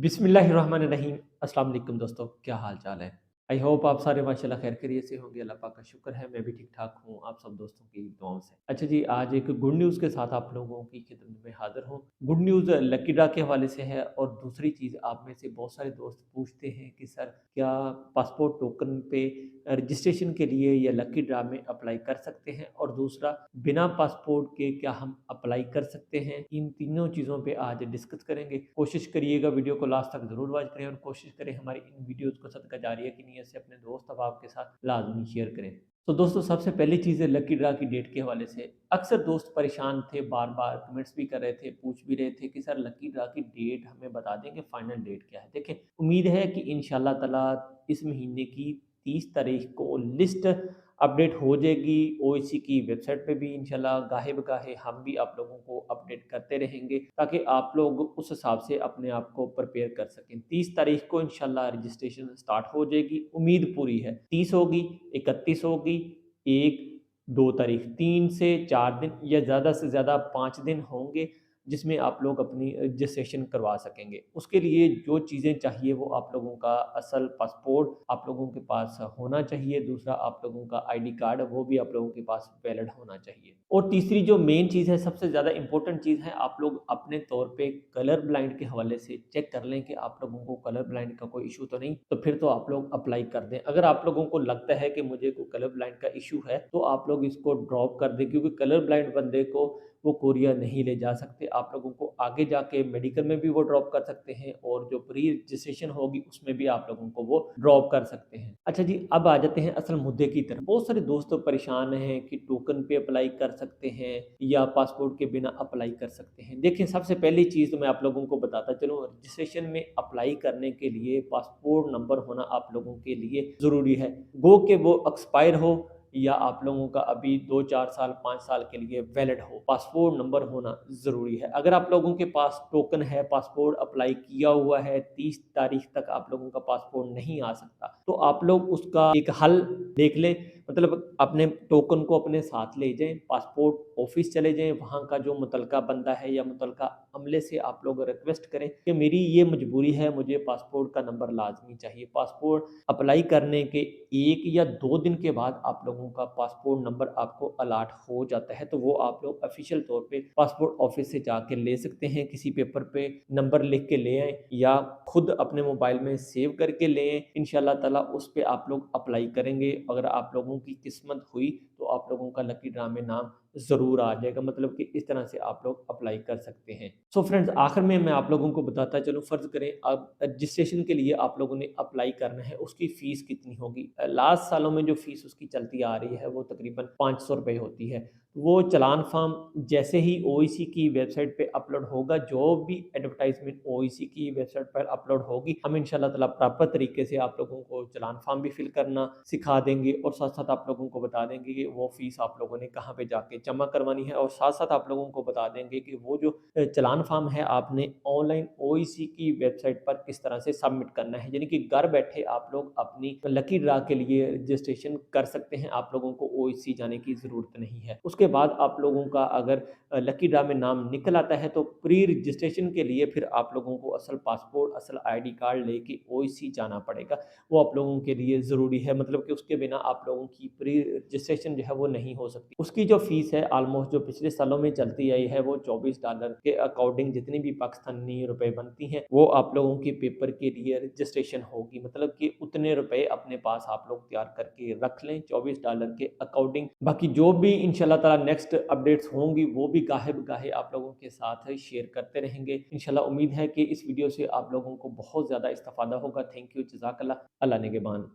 बिस्मिल्लाहिर्रहमानिर्रहीम। अस्सलाम वालेकुम दोस्तों, क्या हाल चाल है? आई होप आप सारे माशाल्लाह खैर खैरियत से होंगे। अल्लाह पाक का शुक्र है, मैं भी ठीक ठाक हूँ आप सब दोस्तों की दुआओं से। अच्छा जी, आज एक गुड न्यूज़ के साथ आप लोगों की खिदमत में हाजिर हूँ। गुड न्यूज़ लकी ड्रा के हवाले से है और दूसरी चीज़, आप में से बहुत सारे दोस्त पूछते हैं कि सर क्या पासपोर्ट टोकन पे रजिस्ट्रेशन के लिए या लकी ड्रा में अप्लाई कर सकते हैं, और दूसरा बिना पासपोर्ट के क्या हम अप्लाई कर सकते हैं। इन तीनों चीज़ों पे आज डिस्कस करेंगे। कोशिश करिएगा वीडियो को लास्ट तक ज़रूर वॉच करें और कोशिश करें हमारी इन वीडियोज़ को सदका जारिया की नीयत से अपने दोस्त अहबाब के साथ लाजमी शेयर करें। तो दोस्तों, सबसे पहली चीज़ है लकी ड्रा की डेट के हवाले से। अक्सर दोस्त परेशान थे, बार-बार कमेंट्स भी कर रहे थे, पूछ भी रहे थे कि सर लकी ड्रा की डेट हमें बता दें कि फाइनल डेट क्या है। देखें, उम्मीद है कि इंशाल्लाह ताला इस महीने की 30 तारीख को लिस्ट अपडेट हो जाएगी। ओएसी की वेबसाइट पे भी इंशाल्लाह गाहे-बगाहे हम भी आप लोगों को अपडेट करते रहेंगे, ताकि आप लोग उस हिसाब से अपने आप को प्रिपेयर कर सकें। 30 तारीख को इंशाल्लाह रजिस्ट्रेशन स्टार्ट हो जाएगी, उम्मीद पूरी है। 30 होगी, 31 होगी, 1, 2 तारीख, 3 से 4 दिन या ज़्यादा से ज़्यादा 5 दिन होंगे जिसमें आप लोग अपनी रजिस्ट्रेशन करवा सकेंगे। उसके लिए जो चीज़ें चाहिए वो आप लोगों का असल पासपोर्ट आप लोगों के पास होना चाहिए, दूसरा आप लोगों का आईडी कार्ड वो भी आप लोगों के पास वैलिड होना चाहिए। और तीसरी जो मेन चीज़ है, सबसे ज़्यादा इम्पोर्टेंट चीज़ है, आप लोग अपने तौर पे कलर ब्लाइंड के हवाले से चेक कर लें कि आप लोगों को कलर ब्लाइंड का कोई इशू तो नहीं, तो फिर तो आप लोग अप्लाई कर दें। अगर आप लोगों को लगता है कि मुझे कोई कलर ब्लाइंड का इशू है, तो आप लोग इसको ड्रॉप कर दें, क्योंकि कलर ब्लाइंड बंदे को वो कोरिया नहीं ले जा सकते। आप लोगों को आगे जाके मेडिकल में भी वो ड्रॉप कर सकते हैं और जो प्री रजिस्ट्रेशन होगी उसमें भी आप लोगों को वो ड्रॉप कर सकते हैं। अच्छा जी, अब आ जाते हैं असल मुद्दे की तरफ। बहुत सारे दोस्त तो परेशान हैं कि टोकन पे अप्लाई कर सकते हैं या पासपोर्ट के बिना अप्लाई कर सकते हैं। देखिए, सबसे पहली चीज़ तो मैं आप लोगों को बताता चलूँ, रजिस्ट्रेशन में अप्लाई करने के लिए पासपोर्ट नंबर होना आप लोगों के लिए ज़रूरी है। गो के वो एक्सपायर हो या आप लोगों का अभी 2-4 साल 5 साल के लिए वैलिड हो, पासपोर्ट नंबर होना ज़रूरी है। अगर आप लोगों के पास टोकन है, पासपोर्ट अप्लाई किया हुआ है, 30 तारीख तक आप लोगों का पासपोर्ट नहीं आ सकता, तो आप लोग उसका एक हल देख लें। मतलब अपने टोकन को अपने साथ ले जाएँ, पासपोर्ट ऑफ़िस चले जाएँ, वहाँ का जो मुतलका बंदा है या मुतलका अमले से आप लोग रिक्वेस्ट करें कि मेरी ये मजबूरी है, मुझे पासपोर्ट का नंबर लाज़मी चाहिए। पासपोर्ट अप्लाई करने के 1 या 2 दिन के बाद आप लोगों का पासपोर्ट नंबर आपको अलॉट हो जाता है, तो वो आप लोग ऑफ़िशियल तौर पे पासपोर्ट ऑफ़िस से जाके ले सकते हैं। किसी पेपर पे नंबर लिख के ले आएँ या खुद अपने मोबाइल में सेव करके ले आएँ। इंशाअल्लाह ताला उस पे आप लोग अप्लाई करेंगे। अगर आप लोगों की किस्मत हुई तो आप लोगों का लकी ड्रा में नाम ज़रूर आ जाएगा। मतलब कि इस तरह से आप लोग अप्लाई कर सकते हैं। सो फ्रेंड्स, आखिर में मैं आप लोगों को बताता चलूँ, फ़र्ज़ करें अब रजिस्ट्रेशन के लिए आप लोगों ने अप्लाई करना है, उसकी फ़ीस कितनी होगी? लास्ट सालों में जो फ़ीस उसकी चलती आ रही है वो तकरीबन ₹500 होती है। वो चालान फ़ॉर्म जैसे ही ओईसी की वेबसाइट पे अपलोड होगा, जो भी एडवर्टाइज़मेंट ओईसी की वेबसाइट पर अपलोड होगी, हम इंशाअल्लाह ताला प्रॉपर तरीके से आप लोगों को चालान फ़ॉर्म भी फ़िल करना सिखा देंगे और साथ-साथ आप लोगों को बता देंगे कि वो फ़ीस आप लोगों ने कहाँ पे जाके जमा करवानी है, और साथ-साथ आप लोगों को बता देंगे कि वो जो चालान फ़ॉर्म है आपने ऑनलाइन ओईसी की वेबसाइट पर किस तरह से सबमिट करना है। यानी कि घर बैठे आप लोग अपनी लकी ड्रा के लिए रजिस्ट्रेशन कर सकते हैं, आप लोगों को ओईसी जाने की ज़रूरत नहीं है। उसके बाद आप लोगों का अगर लकी ड्रा में नाम निकल आता है, तो प्री रजिस्ट्रेशन के लिए फिर आप लोगों को असल पासपोर्ट, असल आईडी कार्ड लेके ओईसी जाना पड़ेगा। वो आप लोगों के लिए ज़रूरी है, मतलब कि उसके बिना आप लोगों की प्री रजिस्ट्रेशन जो है वो नहीं हो सकती। उसकी जो फ़ीस है ऑलमोस्ट जो पिछले सालों में चलती आई है, वो $24 के अकॉर्डिंग जितनी भी पाकिस्तानी रुपए बनती हैं, वो आप लोगों के पेपर के लिए रजिस्ट्रेशन होगी। मतलब कि उतने रुपए अपने पास आप लोग तैयार करके रख लें $24 के अकॉर्डिंग। बाकी जो भी इंशाल्लाह ताला नेक्स्ट अपडेट्स होंगी वो भी गाहे-बगाहे आप लोगों के साथ शेयर करते रहेंगे। इंशाल्लाह उम्मीद है कि इस वीडियो से आप लोगों को बहुत ज़्यादा इस्तिफ़ादा होगा। थैंक यू, जज़ाकल्लाह। अल्लाह निगहबान।